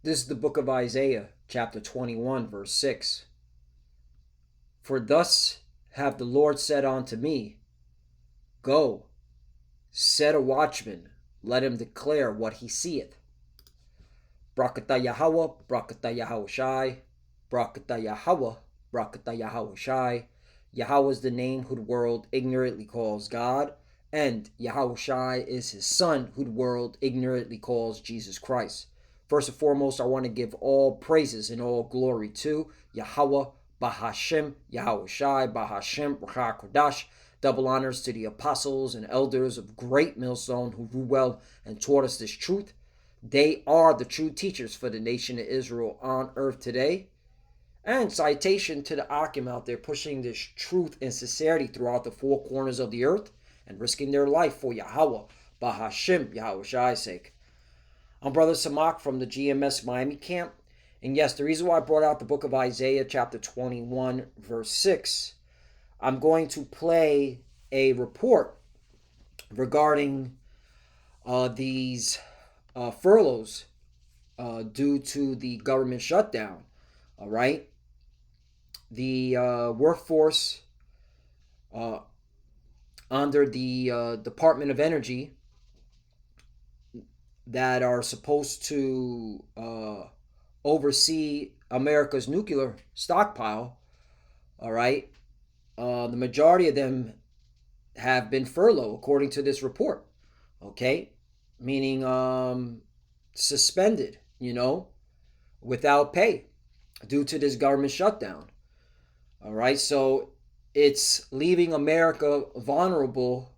This is the book of Isaiah, chapter 21, verse 6. For thus hath the Lord said unto me, Go, set a watchman, let him declare what he seeth. Brakata Yahweh, Brakata Yahweh Shai, Brakata Yahweh, Brakata Yahweh Shai. Yahweh is the name who the world ignorantly calls God, and Yahweh Shai is his son who the world ignorantly calls Jesus Christ. First and foremost, I want to give all praises and all glory to Yahweh, Bahashem, Yahweh Shai, Bahashem, Rachar Kodash. Double honors to the apostles and elders of Great Millstone who grew well and taught us this truth. They are the true teachers for the nation of Israel on earth today. And citation to the Akim out there pushing this truth and sincerity throughout the four corners of the earth and risking their life for Yahweh, Bahashem, Yahweh Shai's sake. I'm Brother Samak from the GMS Miami camp. And yes, the reason why I brought out the book of Isaiah chapter 21 verse 6, I'm going to play a report regarding these furloughs due to the government shutdown. All right. The workforce under the Department of Energy that are supposed to oversee America's nuclear stockpile, all right, the majority of them have been furloughed, according to this report, okay, meaning suspended, without pay due to this government shutdown, all right, so it's leaving America vulnerable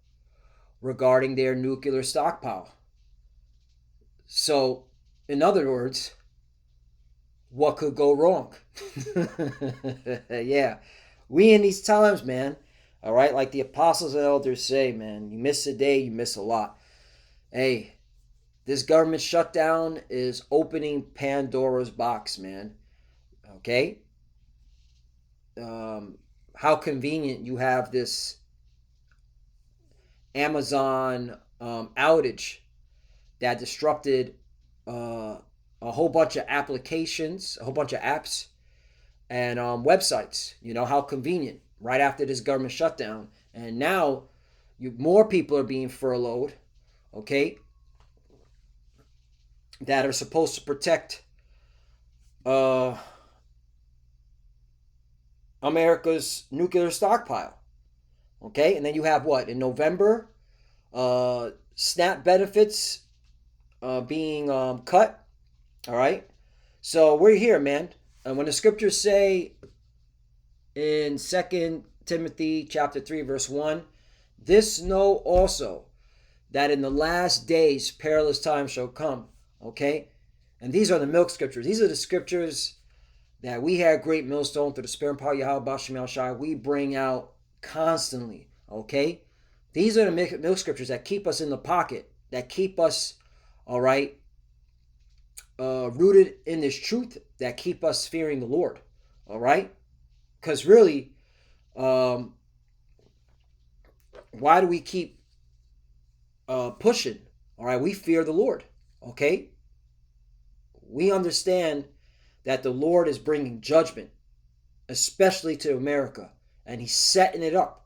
regarding their nuclear stockpile. So, in other words, what could go wrong? Yeah, we in these times, man, all right, like the apostles and elders say, man, you miss a day, you miss a lot. Hey, this government shutdown is opening Pandora's box, man, okay? How convenient you have this Amazon outage that disrupted a whole bunch of applications, a whole bunch of apps and websites. How convenient right after this government shutdown. And now more people are being furloughed, okay, that are supposed to protect America's nuclear stockpile. Okay, and then you have what? In November, SNAP benefits being cut. All right, so we're here, man. And when the scriptures say in 2 Timothy chapter 3 verse 1, this know also that in the last days perilous times shall come. Okay, and these are the milk scriptures. These are the scriptures that we had Great Millstone through the Spirit and power of Yahweh Bashem El Shai. We bring out constantly. Okay, these are the milk scriptures that keep us in the pocket, that keep us, all right, rooted in this truth, that keep us fearing the Lord. All right, because really, why do we keep pushing? All right, we fear the Lord. Okay, we understand that the Lord is bringing judgment, especially to America, and he's setting it up.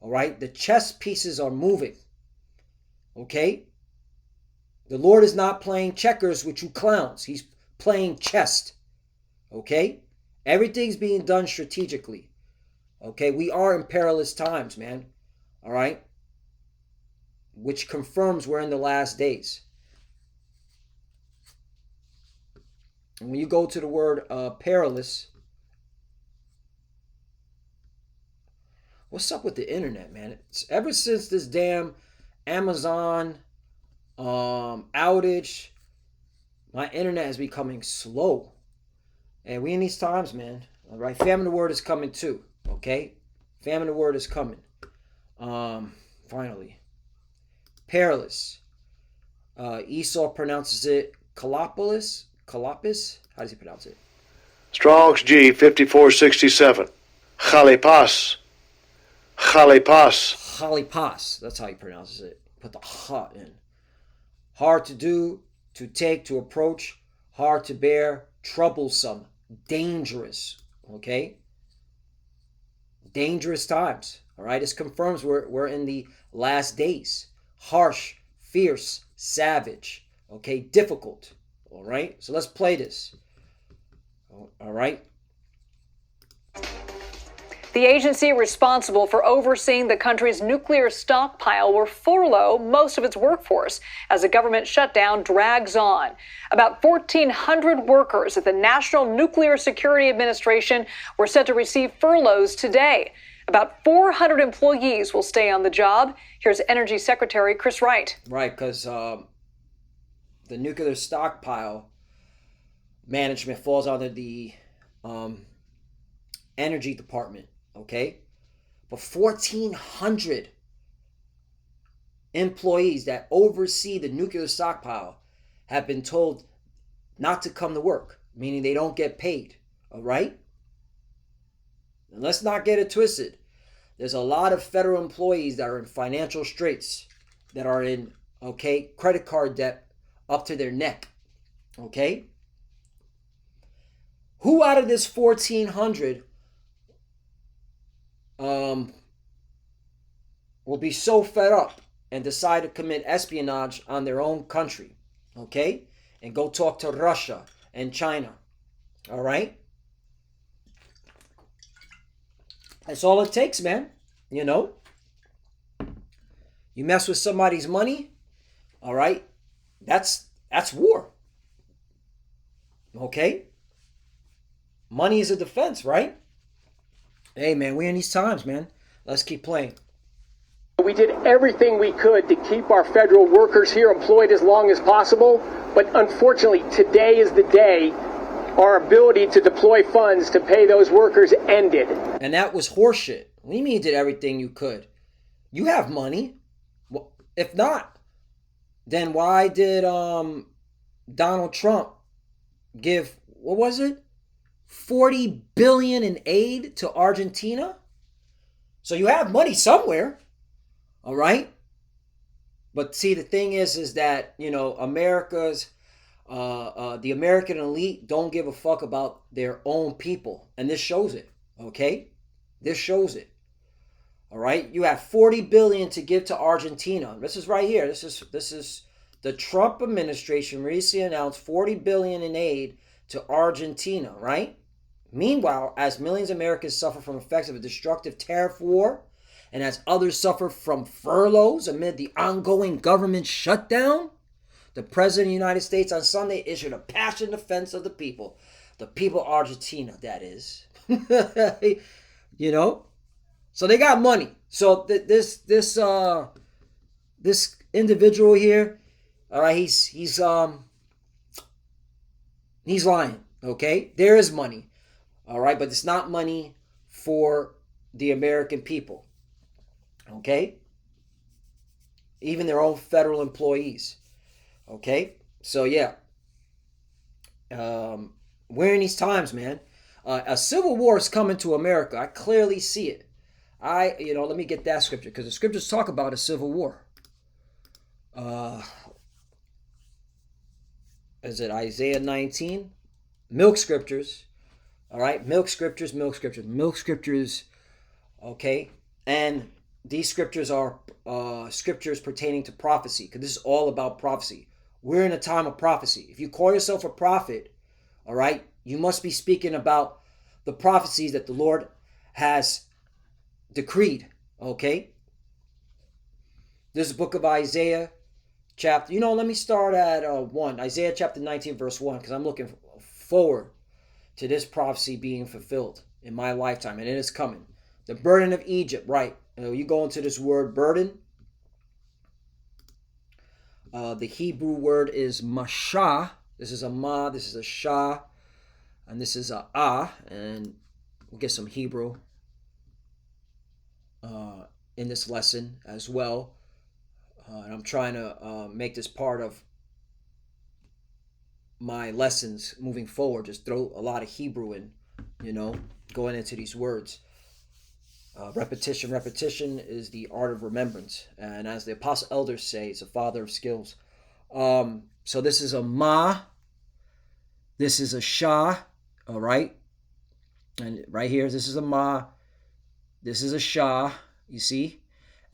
All right, the chess pieces are moving. Okay, the Lord is not playing checkers with you clowns. He's playing chess. Okay, everything's being done strategically. Okay, we are in perilous times, man. All right, which confirms we're in the last days. And when you go to the word perilous, what's up with the internet, man? It's ever since this damn Amazon outage, my internet is becoming slow. And we in these times, man. All right, famine the word is coming too. Okay, famine the word is coming. Finally, perilous. Esau pronounces it Kalopis. How does he pronounce it? Strong's G 5467. Chalipas. Chalipas. That's how he pronounces it. Put the ha in. Hard to do, to take, to approach, hard to bear, troublesome, dangerous. Okay? Dangerous times. All right? This confirms we're in the last days. Harsh, fierce, savage. Okay? Difficult. All right? So let's play this. All right? The agency responsible for overseeing the country's nuclear stockpile will furlough most of its workforce as the government shutdown drags on. About 1,400 workers at the National Nuclear Security Administration were set to receive furloughs today. About 400 employees will stay on the job. Here's Energy Secretary Chris Wright. Right, because the nuclear stockpile management falls under the Energy Department. Okay, but 1,400 employees that oversee the nuclear stockpile have been told not to come to work, meaning they don't get paid. All right, and let's not get it twisted. There's a lot of federal employees that are in financial straits, that are in credit card debt up to their neck. Okay, who out of this 1,400 will be so fed up and decide to commit espionage on their own country, okay? And go talk to Russia and China, all right? That's all it takes, man. You know? You mess with somebody's money, all right? That's war, okay? Money is a defense, right? Hey, man, we're in these times, man. Let's keep playing. We did everything we could to keep our federal workers here employed as long as possible, but unfortunately, today is the day our ability to deploy funds to pay those workers ended. And that was horseshit. What do you mean you did everything you could? You have money. If not, then why did Donald Trump give, what was it? $40 billion in aid to Argentina? So you have money somewhere, all right? But see, the thing is that, you know, the American elite don't give a fuck about their own people. And this shows it, okay? This shows it, all right? You have $40 billion to give to Argentina. This is right here. This is the Trump administration recently announced $40 billion in aid to Argentina, right? Meanwhile, as millions of Americans suffer from effects of a destructive tariff war, and as others suffer from furloughs amid the ongoing government shutdown, the President of the United States on Sunday issued a passionate defense of the people of Argentina, that is. You know? So they got money. So this individual here, all right, he's lying, okay? There is money. All right, but it's not money for the American people, okay? Even their own federal employees, okay? So, yeah, we're in these times, man. A civil war is coming to America. I clearly see it. Let me get that scripture, because the scriptures talk about a civil war. Is it Isaiah 19? Milk scriptures. All right, milk scriptures, okay? And these scriptures are scriptures pertaining to prophecy, because this is all about prophecy. We're in a time of prophecy. If you call yourself a prophet, all right, you must be speaking about the prophecies that the Lord has decreed, okay? This is the book of Isaiah, chapter, let me start at Isaiah chapter 19, verse 1, because I'm looking forward to this prophecy being fulfilled in my lifetime, and it is coming. The burden of Egypt, right? You go into this word burden. The Hebrew word is mashah. This is a ma, this is a shah, and this is a ah, and we'll get some Hebrew in this lesson as well. And I'm trying to make this part of my lessons moving forward. Just throw a lot of Hebrew in, going into these words. Repetition is the art of remembrance, and as the apostle elders say, it's the father of skills. So this is a ma, This is a Shah, all right? And right here, this is a Ma. This is a Shah, you see?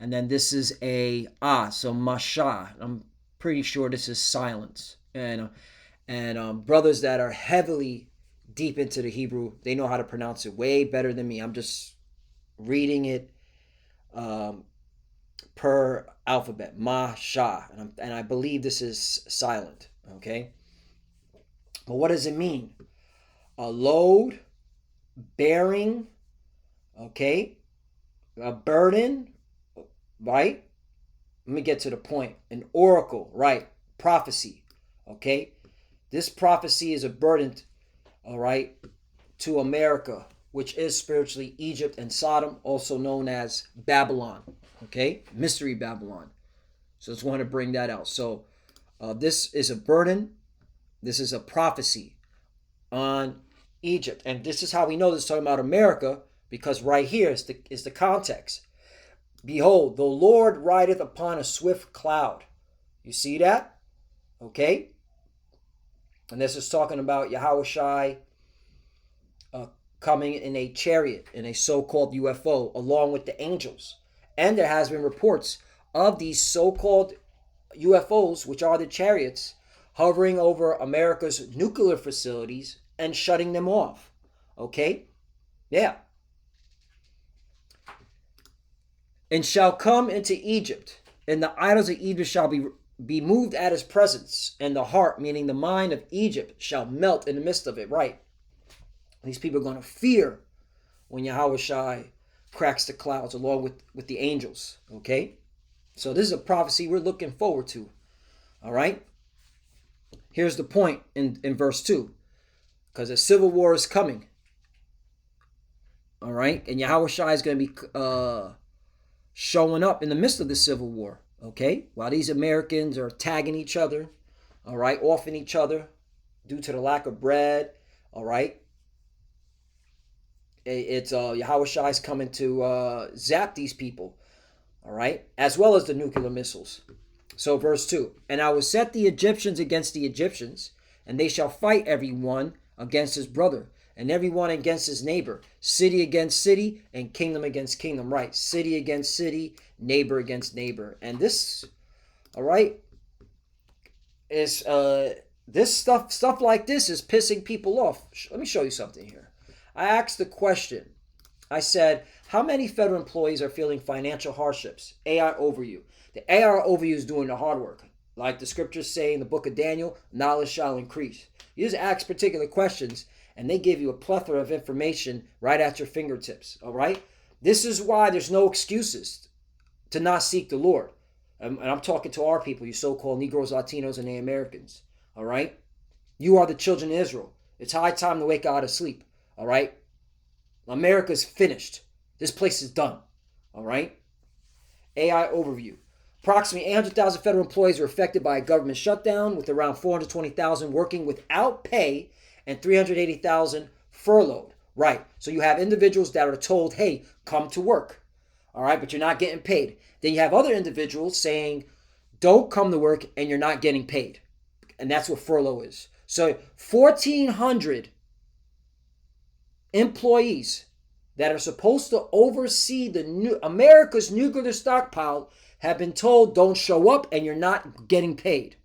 And then this is a Ah, so Masha. I'm pretty sure this is silence. And brothers that are heavily deep into the Hebrew, they know how to pronounce it way better than me. I'm just reading it per alphabet, Masha. And I believe this is silent, okay? But what does it mean? A load, bearing, okay? A burden, right? Let me get to the point. An oracle, right? Prophecy, okay? This prophecy is a burden, all right, to America, which is spiritually Egypt and Sodom, also known as Babylon, okay? Mystery Babylon. So I just want to bring that out. So this is a burden. This is a prophecy on Egypt. And this is how we know this is talking about America, because right here is the context. Behold, the Lord rideth upon a swift cloud. You see that? Okay? And this is talking about Yahushai coming in a chariot, in a so-called UFO, along with the angels. And there has been reports of these so-called UFOs, which are the chariots, hovering over America's nuclear facilities and shutting them off. Okay? Yeah. And shall come into Egypt, and the idols of Egypt shall be moved at his presence, and the heart, meaning the mind of Egypt, shall melt in the midst of it. Right. These people are going to fear when Yahushai cracks the clouds along with the angels. Okay? So this is a prophecy we're looking forward to. All right? Here's the point in verse 2. Because a civil war is coming. All right? And Yahushua is going to be showing up in the midst of the civil war. Okay? While these Americans are tagging each other. All right? Offing each other due to the lack of bread. All right? It's Yahushua is coming to zap these people. All right? As well as the nuclear missiles. So verse 2. And I will set the Egyptians against the Egyptians, and they shall fight every one against his brother, and every one against his neighbor, city against city, and kingdom against kingdom. Right? City against city, neighbor against neighbor. And this, all right, is this stuff like this is pissing people off. Let me show you something here. I asked the question. I said, how many federal employees are feeling financial hardships? AI overview. The AI overview is doing the hard work. Like the scriptures say in the book of Daniel, knowledge shall increase. You just ask particular questions, and they give you a plethora of information right at your fingertips. All right? This is why there's no excuses to not seek the Lord. And I'm talking to our people, you so-called Negroes, Latinos, and Americans. All right? You are the children of Israel. It's high time to wake out of sleep. All right? America's finished. This place is done. All right? AI overview. Approximately 800,000 federal employees were affected by a government shutdown, with around 420,000 working without pay and 380,000 furloughed. Right. So you have individuals that are told, hey, come to work. All right, but you're not getting paid. Then you have other individuals saying, don't come to work and you're not getting paid. And that's what furlough is. So 1,400 employees that are supposed to oversee America's nuclear stockpile have been told don't show up and you're not getting paid.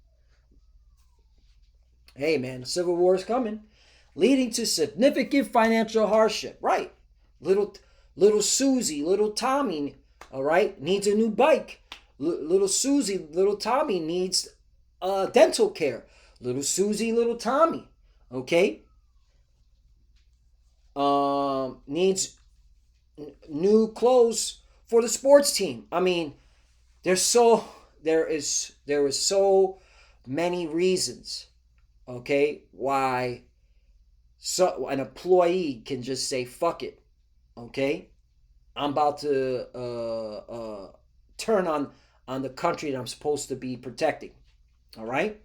Hey man, the civil war is coming, leading to significant financial hardship. Right. Little Susie, little Tommy, all right, needs a new bike. Little Susie, little Tommy needs dental care. Little Susie, little Tommy, okay, needs new clothes for the sports team. I mean, there is so many reasons, okay, why an employee can just say fuck it, okay, I'm about to turn on the country that I'm supposed to be protecting. All right.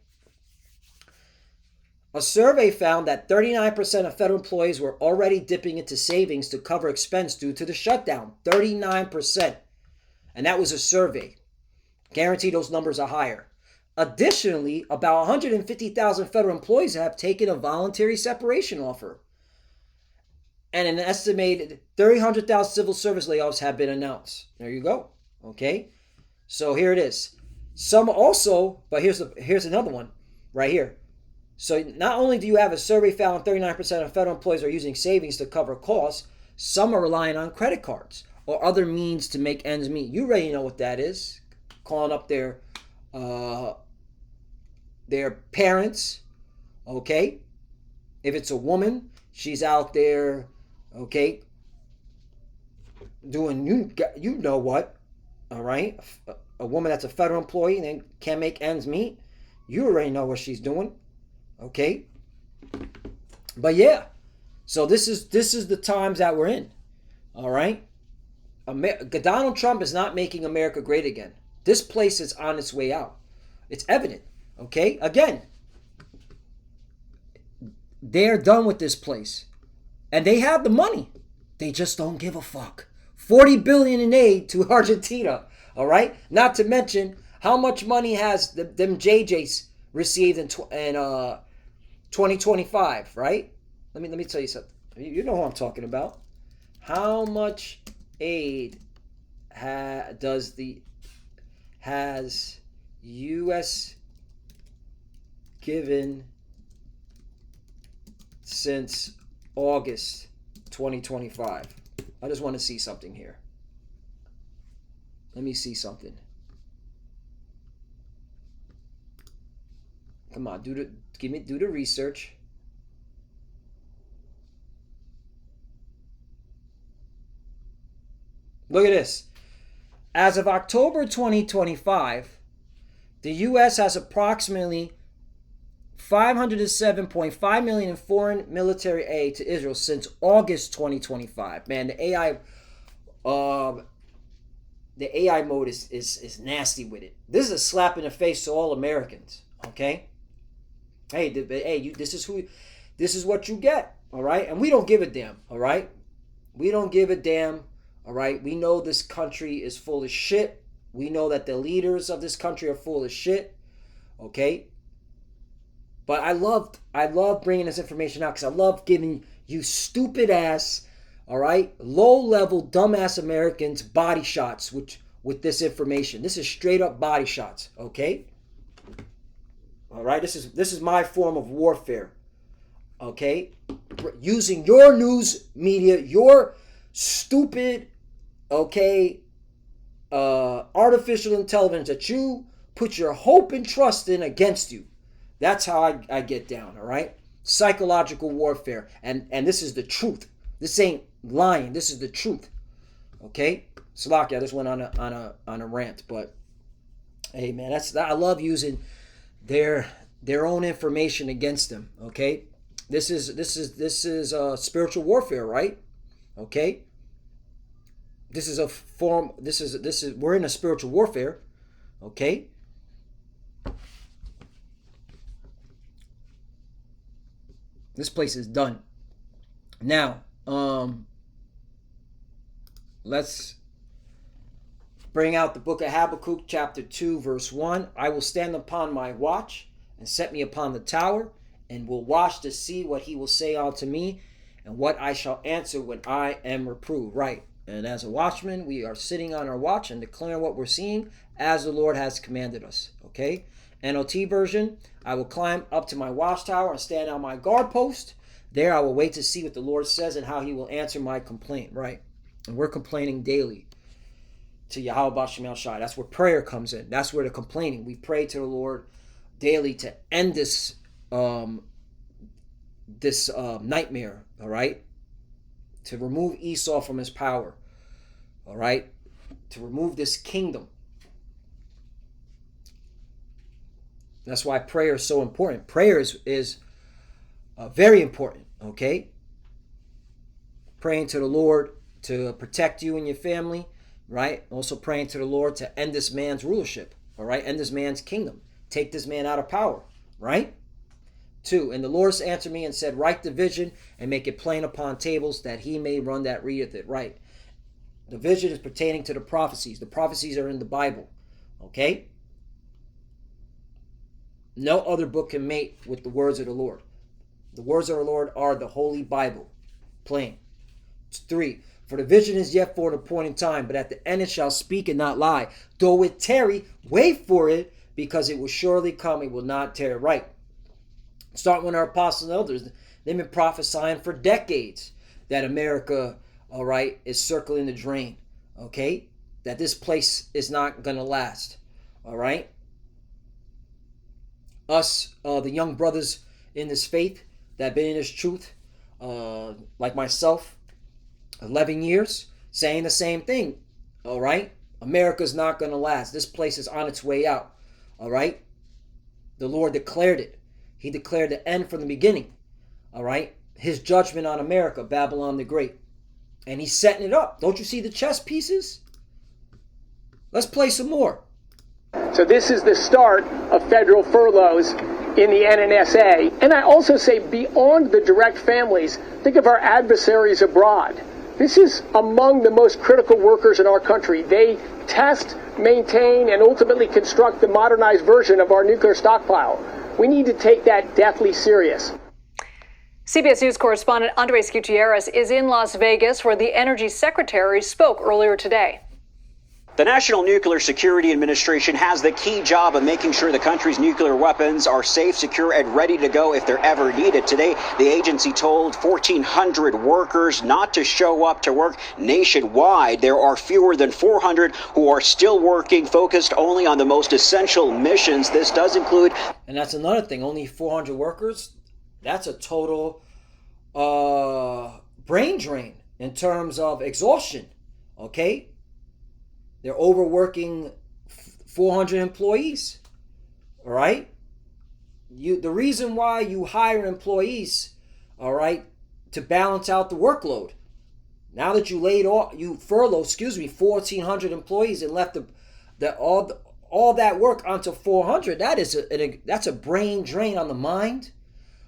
A survey found that 39% of federal employees were already dipping into savings to cover expense due to the shutdown. 39%. And that was a survey. Guarantee those numbers are higher. Additionally, about 150,000 federal employees have taken a voluntary separation offer. And an estimated 300,000 civil service layoffs have been announced. There you go. Okay? So here it is. Some also, but here's another one right here. So not only do you have a survey found 39% of federal employees are using savings to cover costs, some are relying on credit cards or other means to make ends meet. You already know what that is. Calling up their parents, okay? If it's a woman, she's out there, okay, doing you know what, all right? A woman that's a federal employee and then can't make ends meet, you already know what she's doing, okay? But yeah, so this is the times that we're in, all right? Donald Trump is not making America great again. This place is on its way out. It's evident, okay? Again, they're done with this place. And they have the money. They just don't give a fuck. $40 billion in aid to Argentina, all right? Not to mention how much money has them JJs received in 2025, right? Let me tell you something. You know who I'm talking about. How much aid has U.S. given since August 2025? I just want to see something here. Let me see something. Come on, do the research. Look at this. As of October 2025, the U.S. has approximately $507.5 million in foreign military aid to Israel since August 2025. Man, the AI mode is nasty with it. This is a slap in the face to all Americans. Okay, this is what you get. All right, and we don't give a damn. All right, we don't give a damn. All right, we know this country is full of shit. We know that the leaders of this country are full of shit. Okay. But I love bringing this information out because I love giving you stupid ass, all right, low level dumbass Americans body shots with this information. This is straight up body shots, okay? All right, this is my form of warfare, okay? Using your news media, your stupid, okay, artificial intelligence that you put your hope and trust in against you. That's how I get down, all right? Psychological warfare. And this is the truth. This ain't lying. This is the truth. Okay? Slovakia, I just went on a rant, but hey man, I love using their own information against them, okay? This is spiritual warfare, right? Okay? This is a form we're in a spiritual warfare, okay? This place is done. Now, let's bring out the book of Habakkuk, chapter 2, verse 1. I will stand upon my watch and set me upon the tower, and will watch to see what he will say unto me, and what I shall answer when I am reproved. Right. And as a watchman, we are sitting on our watch and declaring what we're seeing as the Lord has commanded us. Okay? NOT version, I will climb up to my watchtower and stand on my guard post. There I will wait to see what the Lord says and how he will answer my complaint. Right. And we're complaining daily to Yahweh B'Shem Shai. That's where prayer comes in. That's where the complaining. We pray to the Lord daily to end this nightmare. All right. To remove Esau from his power. All right. To remove this kingdom. That's why prayer is so important. Prayer is very important, okay? Praying to the Lord to protect you and your family, right? Also praying to the Lord to end this man's rulership, all right? End this man's kingdom. Take this man out of power, right? 2, and the Lord answered me and said, write the vision and make it plain upon tables that he may run that readeth it, right? The vision is pertaining to the prophecies. The prophecies are in the Bible, okay? No other book can mate with the words of the Lord. The words of the Lord are the Holy Bible. Plain. 3. For the vision is yet for an appointed time, but at the end it shall speak and not lie. Though it tarry, wait for it, because it will surely come, it will not tarry. Right. Starting with our apostles and elders, they've been prophesying for decades that America, all right, is circling the drain. Okay? That this place is not going to last. All right? Us, the young brothers in this faith that have been in this truth, like myself, 11 years, saying the same thing. All right? America's not going to last. This place is on its way out. All right? The Lord declared it. He declared the end from the beginning. All right? His judgment on America, Babylon the Great. And he's setting it up. Don't you see the chess pieces? Let's play some more. So this is the start of federal furloughs in the NNSA. And I also say beyond the direct families, think of our adversaries abroad. This is among the most critical workers in our country. They test, maintain, and ultimately construct the modernized version of our nuclear stockpile. We need to take that deathly serious. CBS News correspondent Andres Gutierrez is in Las Vegas, where the Energy Secretary spoke earlier today. The National Nuclear Security Administration has the key job of making sure the country's nuclear weapons are safe, secure, and ready to go if they're ever needed. Today, the agency told 1,400 workers not to show up to work nationwide. There are fewer than 400 who are still working, focused only on the most essential missions. This does include... And that's another thing, only 400 workers. That's a total brain drain in terms of exhaustion, okay? They're overworking 400 employees, all right? The reason why you hire employees, all right, to balance out the workload. Now that you furloughed 1,400 employees and left all that work onto 400, that's a brain drain on the mind,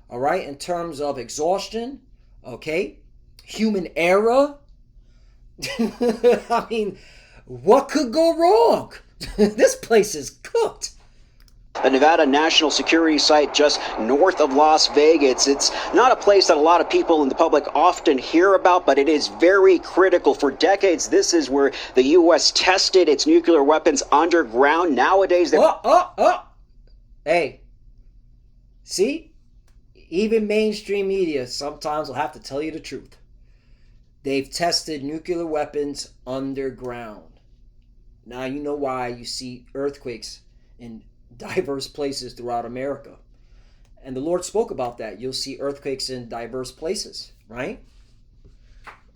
all right, in terms of exhaustion, okay? Human error. I mean, what could go wrong? This place is cooked. The Nevada National Security Site just north of Las Vegas. It's not a place that a lot of people in the public often hear about, but it is very critical. For decades, this is where the U.S. tested its nuclear weapons underground. Nowadays, Hey, see? Even mainstream media sometimes will have to tell you the truth. They've tested nuclear weapons underground. Now you know why you see earthquakes in diverse places throughout America. And the Lord spoke about that. You'll see earthquakes in diverse places, right?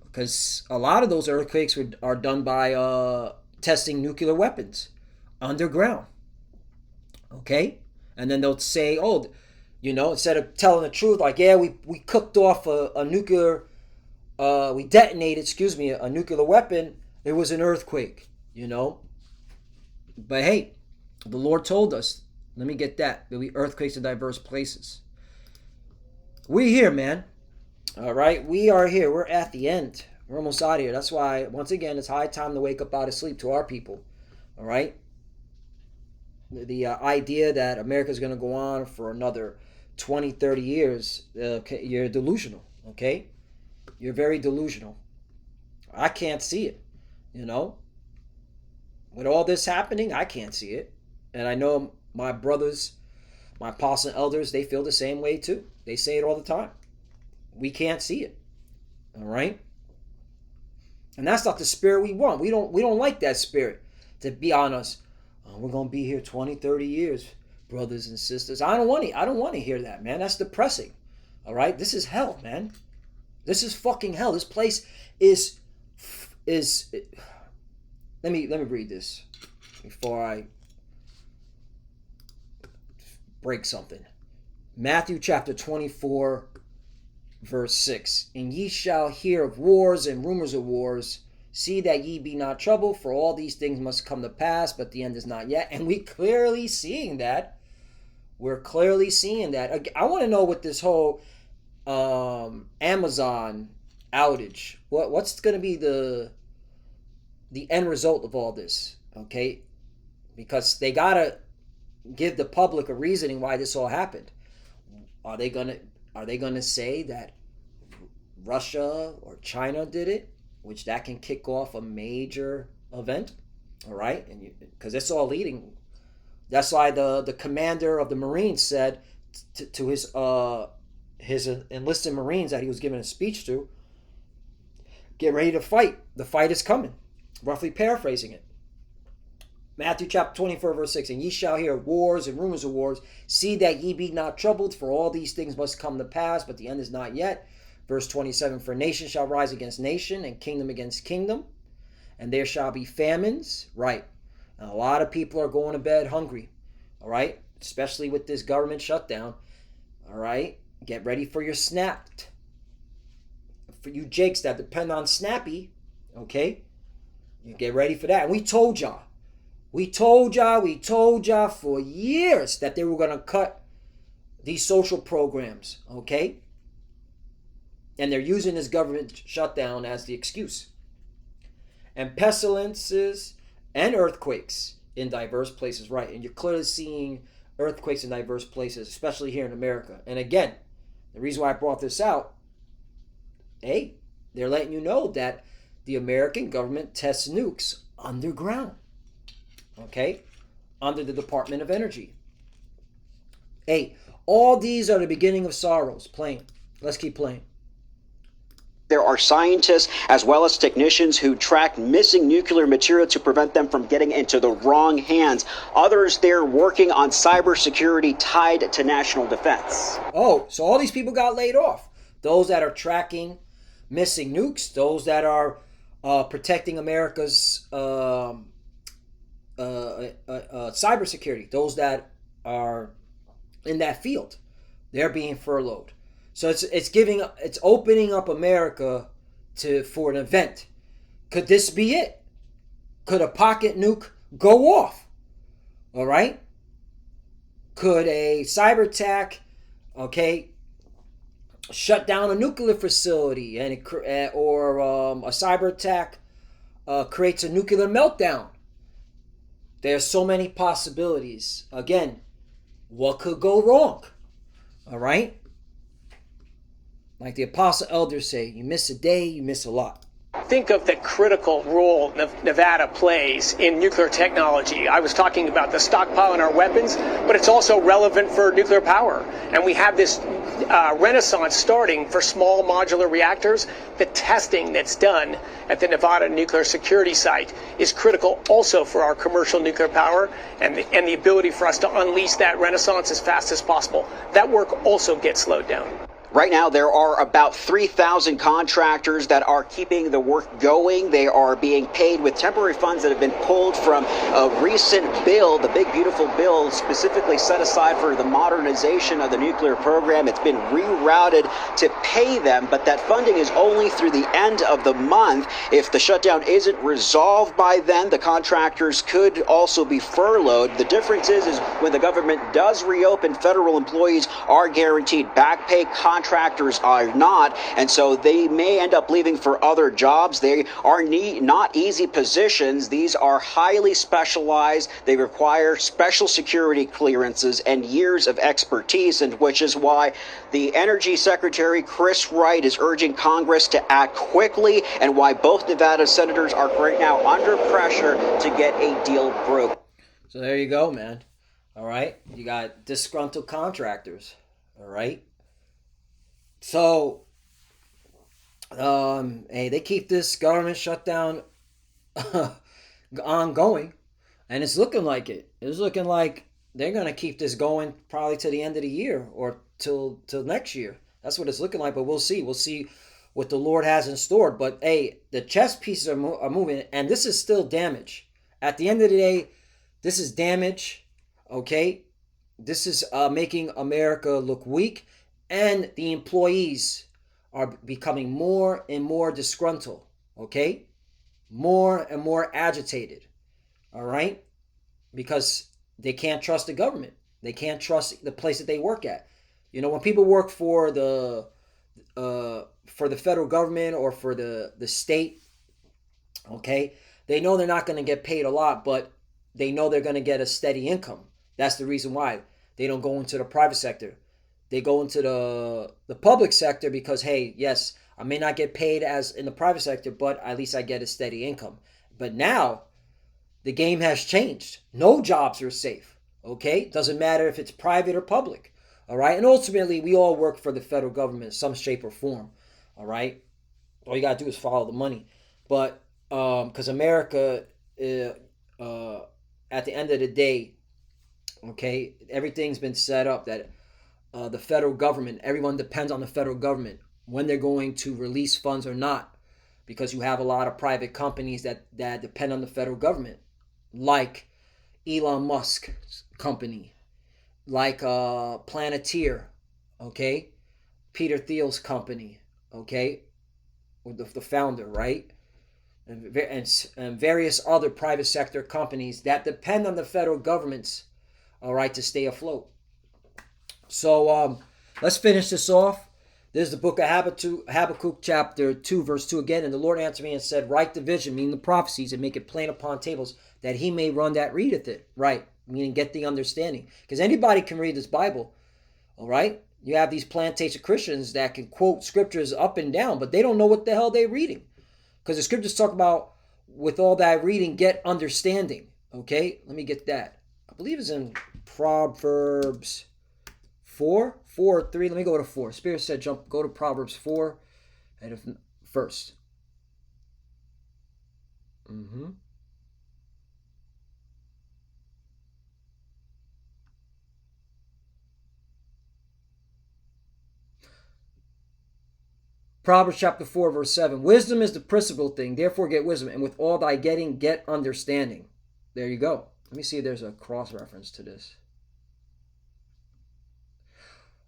Because a lot of those earthquakes are done by testing nuclear weapons underground. Okay? And then they'll say, instead of telling the truth, like, yeah, we cooked off a nuclear, we detonated, a nuclear weapon, it was an earthquake, But hey, the Lord told us, let me get that, there'll be earthquakes in diverse places. We're here, man. All right, we are here. We're at the end. We're almost out of here. That's why, once again, it's high time to wake up out of sleep to our people. All right? The idea that America's going to go on for another 20, 30 years, you're delusional, okay? You're very delusional. I can't see it, With all this happening, I can't see it. And I know my brothers, my apostles and elders, they feel the same way too. They say it all the time. We can't see it. All right? And that's not the spirit we want. We don't like that spirit to be on us. Oh, we're going to be here 20, 30 years, brothers and sisters. I don't want to hear that, man. That's depressing. All right? This is hell, man. This is fucking hell. This place is let me read this before I break something. Matthew chapter 24, verse 6. And ye shall hear of wars and rumors of wars. See that ye be not troubled, for all these things must come to pass, but the end is not yet. And we clearly seeing that. We're clearly seeing that. I want to know what this whole Amazon outage, what's going to be the end result of all this, okay? Because they gotta give the public a reasoning why this all happened. Are they gonna say that Russia or China did it, which that can kick off a major event? All right, and because it's all leading. That's why the commander of the Marines said to his enlisted Marines that he was giving a speech to, get ready to fight. The fight is coming. Roughly paraphrasing it. Matthew chapter 24, verse 6. And ye shall hear wars and rumors of wars. See that ye be not troubled, for all these things must come to pass, but the end is not yet. Verse 27. For nation shall rise against nation, and kingdom against kingdom. And there shall be famines. Right. And a lot of people are going to bed hungry. All right. Especially with this government shutdown. All right. Get ready for your snapped. For you jakes that depend on Snappy. Okay. You get ready for that. And we told y'all for years that they were going to cut these social programs, okay? And they're using this government shutdown as the excuse. And pestilences and earthquakes in diverse places, right? And you're clearly seeing earthquakes in diverse places, especially here in America. And again, the reason why I brought this out, hey, they're letting you know that the American government tests nukes underground. Okay? Under the Department of Energy. 8. All these are the beginning of sorrows. Playing. Let's keep playing. There are scientists as well as technicians who track missing nuclear material to prevent them from getting into the wrong hands. Others, they're working on cybersecurity tied to national defense. Oh, so all these people got laid off. Those that are tracking missing nukes, those that are protecting America's cybersecurity, those that are in that field, they're being furloughed. So it's opening up America for an event. Could this be it? Could a pocket nuke go off? All right. Could a cyber attack, okay, shut down a nuclear facility, and a cyber attack creates a nuclear meltdown? There's so many possibilities. Again, what could go wrong? All right? Like the apostle elders say, you miss a day, you miss a lot. Think of the critical role Nevada plays in nuclear technology. I was talking about the stockpile in our weapons, but it's also relevant for nuclear power. And we have this renaissance starting for small modular reactors. The testing that's done at the Nevada nuclear security site is critical also for our commercial nuclear power and the ability for us to unleash that renaissance as fast as possible. That work also gets slowed down. Right now, there are about 3,000 contractors that are keeping the work going. They are being paid with temporary funds that have been pulled from a recent bill, the big, beautiful bill specifically set aside for the modernization of the nuclear program. It's been rerouted to pay them, but that funding is only through the end of the month. If the shutdown isn't resolved by then, the contractors could also be furloughed. The difference is when the government does reopen, federal employees are guaranteed back pay. Contractors are not, and so they may end up leaving for other jobs. They are not easy positions. These are highly specialized. They require special security clearances and years of expertise, and which is why the Energy Secretary Chris Wright is urging Congress to act quickly, and why both Nevada senators are right now under pressure to get a deal broke. So there you go, man. All right, you got disgruntled contractors. All right. So, hey, they keep this government shutdown ongoing, and it's looking like it. It's looking like they're going to keep this going probably to the end of the year or till next year. That's what it's looking like, but we'll see. We'll see what the Lord has in store. But, hey, the chess pieces are moving, and this is still damage. At the end of the day, this is damage, okay? This is making America look weak. And the employees are becoming more and more disgruntled, okay? More and more agitated, all right? Because they can't trust the government. They can't trust the place that they work at. You know, when people work for the federal government or for the state, okay, they know they're not going to get paid a lot, but they know they're going to get a steady income. That's the reason why they don't go into the private sector. They go into the public sector because, hey, yes, I may not get paid as in the private sector, but at least I get a steady income. But now the game has changed. No jobs are safe. Okay? Doesn't matter if it's private or public. All right? And ultimately, we all work for the federal government in some shape or form. All right? All you got to do is follow the money. But because America, at the end of the day, okay, everything's been set up that the federal government, everyone depends on the federal government when they're going to release funds or not, because you have a lot of private companies that depend on the federal government, like Elon Musk's company, like Planeteer, okay, Peter Thiel's company, okay, with the founder, right, and various other private sector companies that depend on the federal government's, all right, to stay afloat. So let's finish this off. This is the book of Habakkuk chapter 2, verse 2 again. And the Lord answered me and said, write the vision, meaning the prophecies, and make it plain upon tables, that he may run that readeth it. Right, meaning get the understanding. Because anybody can read this Bible, all right? You have these plantation Christians that can quote scriptures up and down, but they don't know what the hell they're reading. Because the scriptures talk about, with all that reading, get understanding. Okay, let me get that. I believe it's in Proverbs 4, 3. Let me go to 4. Spirit said, go to Proverbs 4 and first. Proverbs chapter 4, verse 7. Wisdom is the principal thing, therefore get wisdom, and with all thy getting, get understanding. There you go. Let me see if there's a cross-reference to this.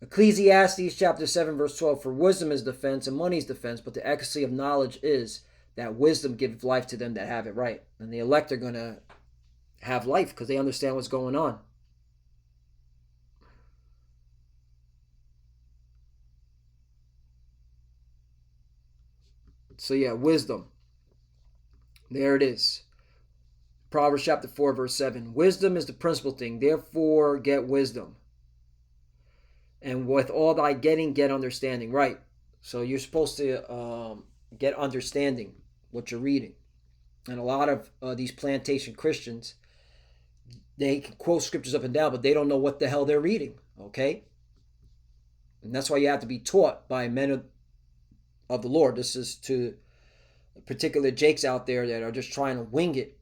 Ecclesiastes chapter 7, verse 12. For wisdom is defense, and money is defense, but the excellency of knowledge is that wisdom gives life to them that have it right. And the elect are going to have life because they understand what's going on. So yeah, wisdom. There it is. Proverbs chapter 4, verse 7. Wisdom is the principal thing, therefore get wisdom. And with all thy getting, get understanding. Right. So you're supposed to get understanding what you're reading. And a lot of these plantation Christians, they can quote scriptures up and down, but they don't know what the hell they're reading. Okay? And that's why you have to be taught by men of the Lord. This is to particular jakes out there that are just trying to wing it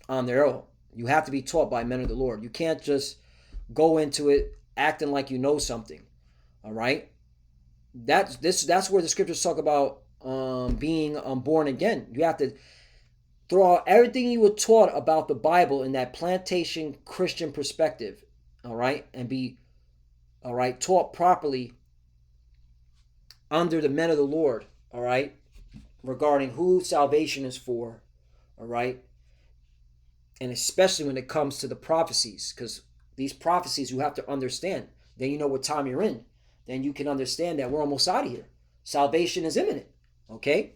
on their own. You have to be taught by men of the Lord. You can't just go into it acting like you know something. All right? That's where the scriptures talk about being born again. You have to throw out everything you were taught about the Bible in that plantation Christian perspective. All right? And be, all right, taught properly under the men of the Lord, all right, regarding who salvation is for, all right, and especially when it comes to the prophecies, because these prophecies you have to understand. Then you know what time you're in. Then you can understand that we're almost out of here. Salvation is imminent, okay?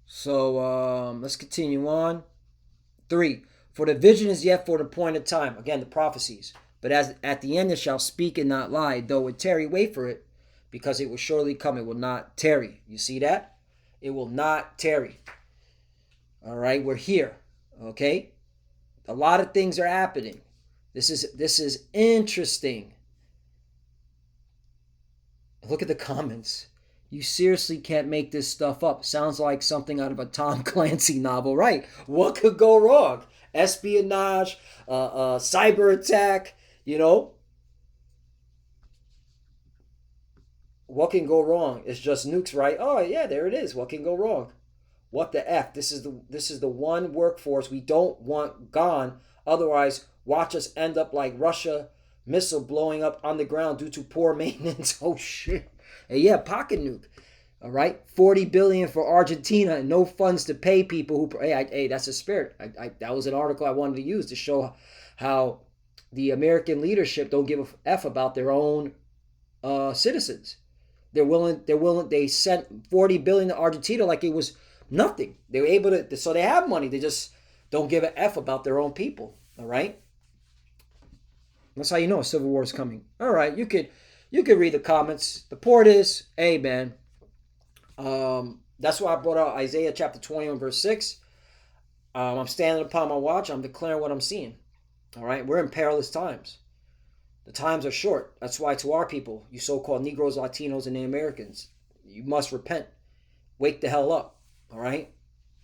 So let's continue on. 3, for the vision is yet for the appointed time. Again, the prophecies. But as at the end it shall speak and not lie, though it tarry, wait for it, because it will surely come. It will not tarry. You see that? It will not tarry. All right, we're here. Okay? A lot of things are happening. This is interesting. Look at the comments. You seriously can't make this stuff up. Sounds like something out of a Tom Clancy novel, right? What could go wrong? Espionage, cyber attack, you know? What can go wrong? It's just nukes, right? Oh yeah, there it is. What can go wrong? What the F? This is the one workforce we don't want gone. Otherwise, watch us end up like Russia missile blowing up on the ground due to poor maintenance. Oh shit. And yeah, pocket nuke. All right, 40 billion for Argentina and no funds to pay people who. Hey, that's a spirit. That was an article I wanted to use to show how the American leadership don't give a f about their own citizens. They're willing. They sent 40 billion to Argentina like it was nothing. They were able to. So they have money. They just don't give a f about their own people. All right. That's how you know a civil war is coming. All right, you could read the comments. The point is, hey man, that's why I brought out Isaiah chapter 21 verse 6. I'm standing upon my watch. I'm declaring what I'm seeing. All right, we're in perilous times. The times are short. That's why to our people, you so-called Negroes, Latinos, and the Americans, you must repent. Wake the hell up. All right,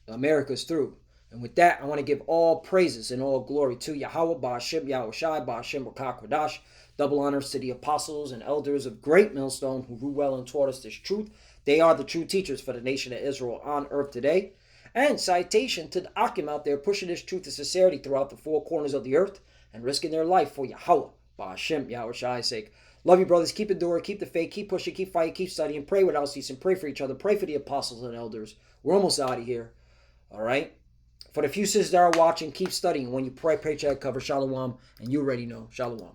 America's through. And with that, I want to give all praises and all glory to Yahweh, Ba'ashem, Yahushai, Ba'ashem, Rakak, double honors to the apostles and elders of Great Millstone who grew well and taught us this truth. They are the true teachers for the nation of Israel on earth today. And citation to the Akim out there pushing this truth and sincerity throughout the four corners of the earth and risking their life for Yahweh, Ba'ashem, Yahushai's sake. Love you, brothers. Keep enduring, keep the faith, keep pushing, keep fighting, keep studying. Pray without ceasing. Pray for each other. Pray for the apostles and elders. We're almost out of here. All right? For the few sisters that are watching, keep studying. When you pray, pray, check, cover, shalom, and you already know. Shalom.